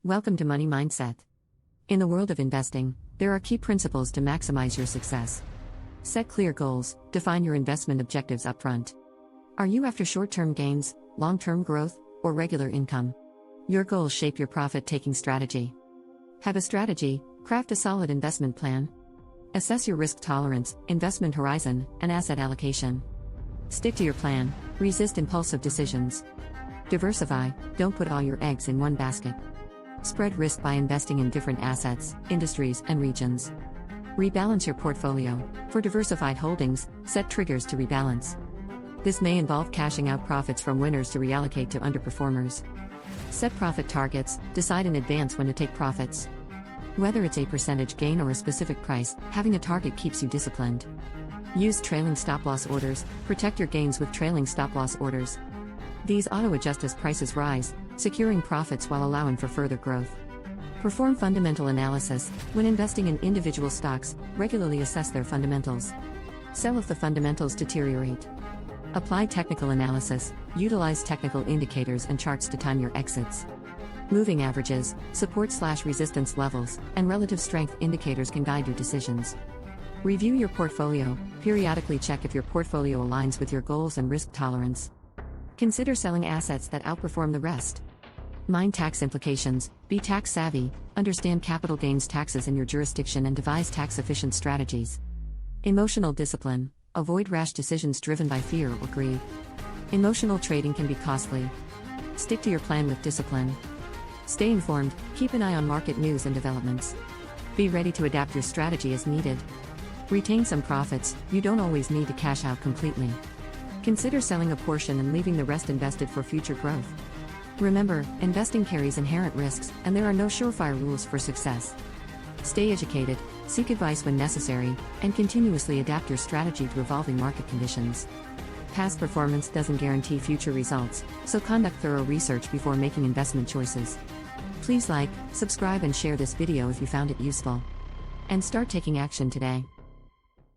Welcome to Money Mindset. In the world of investing, there are key principles to maximize your success. Set clear goals, define your investment objectives upfront. Are you after short-term gains, long-term growth, or regular income? Your goals shape your profit-taking strategy. Have a strategy, craft a solid investment plan. Assess your risk tolerance, investment horizon, and asset allocation. Stick to your plan, resist impulsive decisions. Diversify, don't put all your eggs in one basket. Spread risk by investing in different assets, industries, and regions. Rebalance your portfolio. For diversified holdings, set triggers to rebalance. This may involve cashing out profits from winners to reallocate to underperformers. Set profit targets, decide in advance when to take profits. Whether it's a percentage gain or a specific price, having a target keeps you disciplined. Use trailing stop-loss orders, protect your gains with trailing stop-loss orders. These auto-adjust as prices rise, securing profits while allowing for further growth. Perform fundamental analysis. When investing in individual stocks, regularly assess their fundamentals. Sell if the fundamentals deteriorate. Apply technical analysis. Utilize technical indicators and charts to time your exits. Moving averages, support/resistance levels, and relative strength indicators can guide your decisions. Review your portfolio. Periodically check if your portfolio aligns with your goals and risk tolerance. Consider selling assets that outperform the rest. Mind tax implications. Be tax savvy, understand capital gains taxes in your jurisdiction and devise tax-efficient strategies. Emotional discipline. Avoid rash decisions driven by fear or greed. Emotional trading can be costly. Stick to your plan with discipline. Stay informed, keep an eye on market news and developments. Be ready to adapt your strategy as needed. Retain some profits. You don't always need to cash out completely. Consider selling a portion and leaving the rest invested for future growth. Remember, investing carries inherent risks, and there are no surefire rules for success. Stay educated, seek advice when necessary, and continuously adapt your strategy to evolving market conditions. Past performance doesn't guarantee future results, so conduct thorough research before making investment choices. Please like, subscribe, and share this video if you found it useful. And start taking action today.